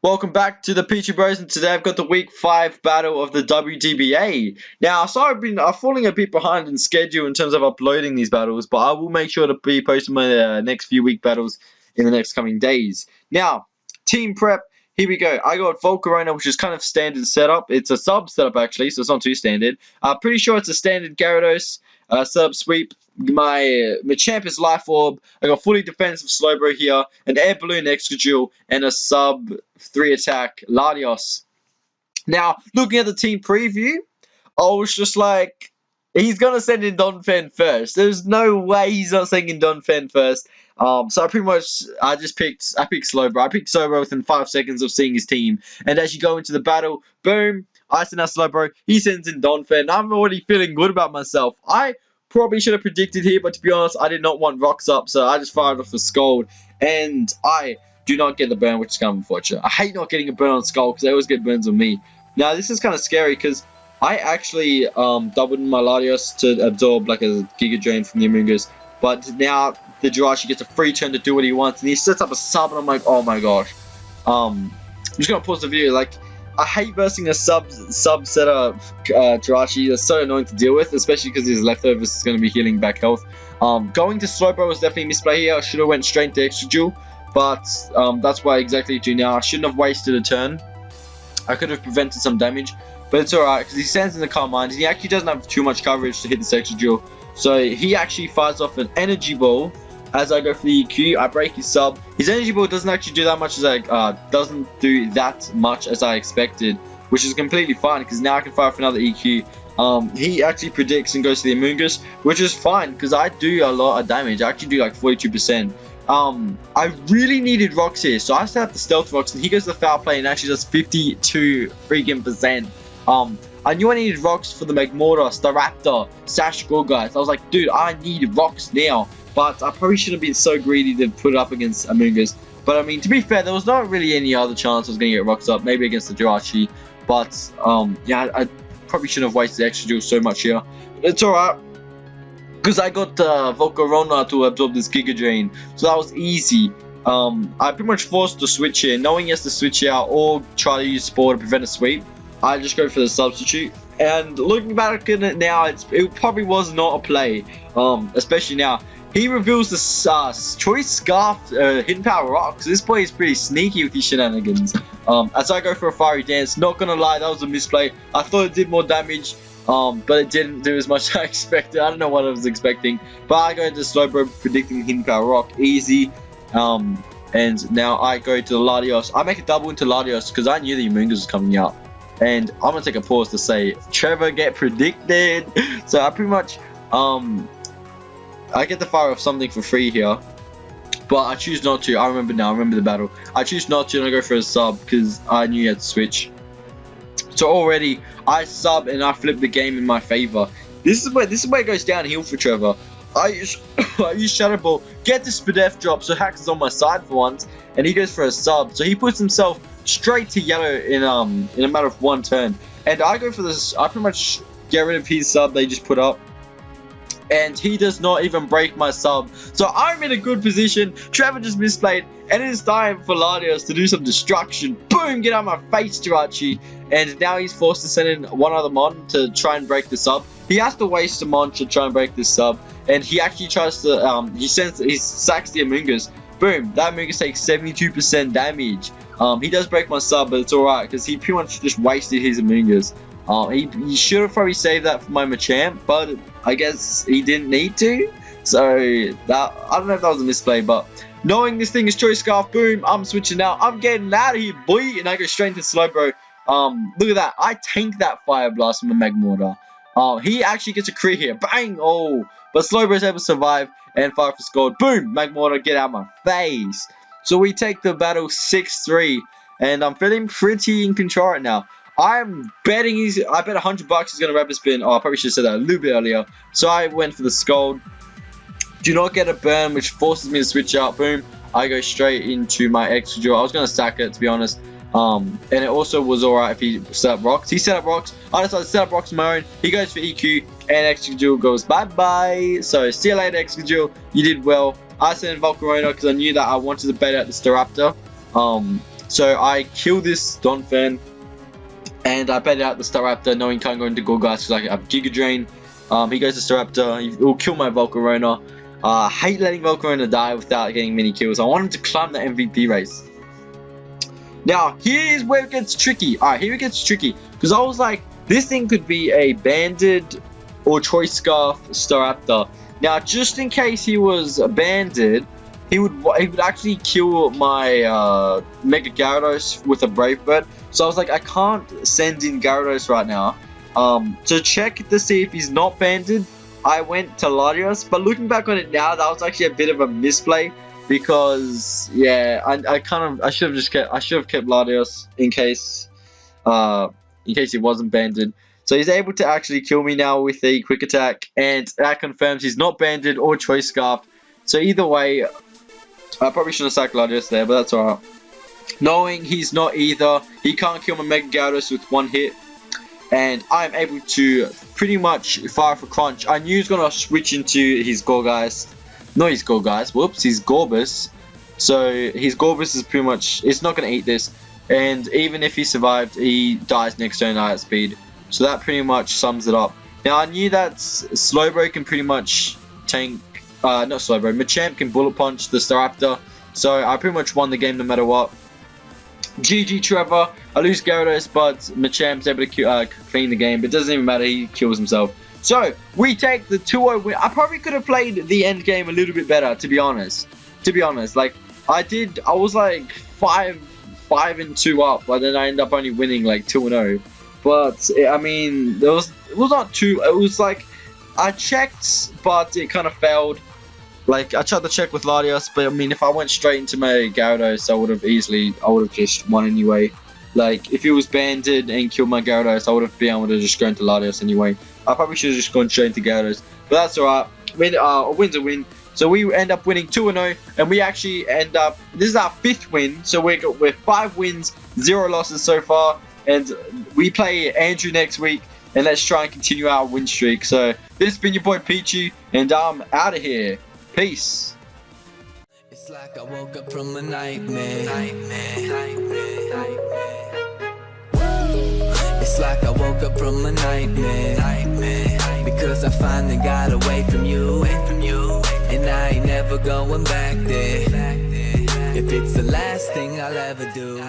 Welcome back to the Peachy Bros, and today I've got the Week 5 battle of the WDBA. Now, I'm falling a bit behind in schedule in terms of uploading these battles, but I will make sure to be posting my next few week battles in the next coming days. Now, team prep, here we go. I got Volcarona, which is kind of standard setup. It's a sub setup, actually, so it's not too standard. Pretty sure it's a standard Gyarados setup sweep. My Machamp is Life Orb. I got fully defensive Slowbro here, an Air Balloon Excadrill, and a sub 3 attack Latios. Now, looking at the team preview, I was just like, he's gonna send in Donphan first. There's no way he's not sending in Donphan first. So I picked Slowbro. I picked Slowbro within 5 seconds of seeing his team. And as you go into the battle, boom, I send out Slowbro. He sends in Donphan. I'm already feeling good about myself. I probably should have predicted here, but to be honest, I did not want rocks up, so I just fired off a Scald, and I do not get the burn, which is kind of unfortunate. I hate not getting a burn on Scald because I always get burns on me. Now, this is kind of scary because I actually doubled my Latios to absorb like a Giga Drain from the Amoonguss, but now the Jirachi gets a free turn to do what he wants, and he sets up a sub, and I'm like, oh my gosh. I'm just going to pause the video, like, I hate versing a sub setup Jirachi. That's so annoying to deal with, especially because his leftovers is going to be healing back health. Going to Slowbro was definitely a misplay here. I should have went straight to Excadrill, but that's what I exactly do now. I shouldn't have wasted a turn. I could have prevented some damage, but it's alright because he stands in the Calm Mind and he actually doesn't have too much coverage to hit this Excadrill. So he actually fires off an Energy Ball. As I go for the EQ, I break his sub. His Energy Ball doesn't actually do that much as I expected, which is completely fine because now I can fire for another EQ. He actually predicts and goes to the Amoonguss, which is fine because I do a lot of damage. I actually do like 42%. I really needed rocks here, so I set up the Stealth Rocks, and he goes to the Foul Play and actually does 52 freaking percent. I knew I needed rocks for the Magmortar, Staraptor, Sash Gourgeist. I was like, dude, I need rocks now. But I probably shouldn't have been so greedy to put it up against Amoonguss. But I mean, to be fair, there was not really any other chance I was going to get rocks up. Maybe against the Jirachi. But, yeah, I probably shouldn't have wasted Excadrill so much here. But it's alright. Because I got Volcarona to absorb this Giga Drain. So that was easy. I pretty much forced the switch here. Knowing he has to switch out or try to use Spore to prevent a sweep, I just go for the substitute. And looking back at it now, it probably was not a play. Especially now. He reveals the Choice Scarf Hidden Power Rocks. This play is pretty sneaky with his shenanigans. As I go for a Fiery Dance, not gonna lie, that was a misplay. I thought it did more damage, but it didn't do as much as I expected. I don't know what I was expecting. But I go to Slowbro predicting Hidden Power Rock, easy. And now I go to the Latios. I make a double into Latios because I knew the Amoonguss was coming out. And I'm gonna take a pause to say, Trevor get predicted. So I pretty much, I get to fire off something for free here, but I choose not to. I remember now. I remember the battle. I choose not to, and I go for a sub because I knew you had to switch. So already I sub and I flip the game in my favor. This is where it goes downhill for Trevor. I use Shadow Ball, get the Spadef drop, so Hax is on my side for once, and he goes for a sub. So he puts himself straight to yellow in a matter of one turn, and I go for this. I pretty much get rid of his sub they just put up. And he does not even break my sub. So I'm in a good position. Trevor just misplayed. And it is time for Latios to do some destruction. Boom! Get out of my face, Jirachi. And now he's forced to send in one other Mon to try and break the sub. He has to waste a Mon to try and break this sub. And he actually tries to... he sacks the Amoonguss. Boom! That Amoonguss takes 72% damage. He does break my sub, but it's alright. Because he pretty much just wasted his Amoonguss. He should have probably saved that for my Machamp, but I guess he didn't need to. So that, I don't know if that was a misplay, but knowing this thing is Choice Scarf, boom, I'm switching out. I'm getting out of here, boy, and I go straight into Slowbro. Look at that. I tank that Fire Blast from the Magmortar. He actually gets a crit here. Bang! Oh, but Slowbro is able to survive and fire for Scald. Boom! Magmortar, get out of my face. So we take the battle 6-3, and I'm feeling pretty in control right now. I'm betting I bet $100 he's going to Rapid Spin. Oh, I probably should have said that a little bit earlier. So I went for the Scald. Do not get a burn, which forces me to switch out. Boom. I go straight into my Excadrill. I was going to sack it, to be honest. And it also was alright if he set up rocks. He set up rocks. I decided to set up rocks of my own. He goes for EQ. And Excadrill goes bye-bye. So see you later, Excadrill. You did well. I sent in Volcarona because I knew that I wanted to bait out the Staraptor. So I kill this Donphan, and I bait out the Staraptor, knowing he can't go into Gourgeist because I have Giga Drain. He goes to Staraptor, he will kill my Volcarona. I hate letting Volcarona die without getting many kills. I want him to climb the MVP race. Now, here's where it gets tricky. Alright, here it gets tricky. Because I was like, this thing could be a Banded or Choice Scarf Staraptor. Now, just in case he was Banded, he would actually kill my Mega Gyarados with a Brave Bird. So I was like, I can't send in Gyarados right now. To check to see if he's not Banded, I went to Latios. But looking back on it now, that was actually a bit of a misplay. Because yeah, I should have kept Latios in case he wasn't Banded. So he's able to actually kill me now with a Quick Attack, and that confirms he's not Banded or Choice Scarf. So either way, I probably shouldn't have sacked Latios there, but that's alright. Knowing he's not either, he can't kill my Mega Gyarados with one hit, and I'm able to pretty much fire for Crunch. I knew he was gonna switch into his Gourgeist. Not his Gourgeist, whoops, his Gorbis. So his Gorbis is pretty much, it's not going to eat this. And even if he survived, he dies next turn at speed. So that pretty much sums it up. Now I knew that Slowbro can pretty much tank, not Slowbro, Machamp can Bullet Punch the Staraptor. So I pretty much won the game no matter what. GG Trevor, I lose Gyarados, but Machamp's able to clean the game. But it doesn't even matter, he kills himself. So, we take the 2-0 win. I probably could have played the end game a little bit better, to be honest. Like, I was like 5-2 up, but then I ended up only winning like 2-0. But, I mean, it was like, I checked, but it kind of failed. Like, I tried to check with Latios, but I mean, if I went straight into my Gyarados, I would have just won anyway. Like, if he was Banded and killed my Gyarados, I would have been able to just go into Latios anyway. I probably should have just gone straight into Gyarados. But that's alright. A win's a win. So we end up winning 2-0. And we actually end up... This is our 5th win. So we're 5 wins, 0 losses so far. And we play Andrew next week. And let's try and continue our win streak. So this has been your boy Peachy. And I'm out of here. Peace. It's like I woke up from a nightmare. It's like I woke up from a nightmare. Because I finally got away from you. And I ain't never going back there. If it's the last thing I'll ever do.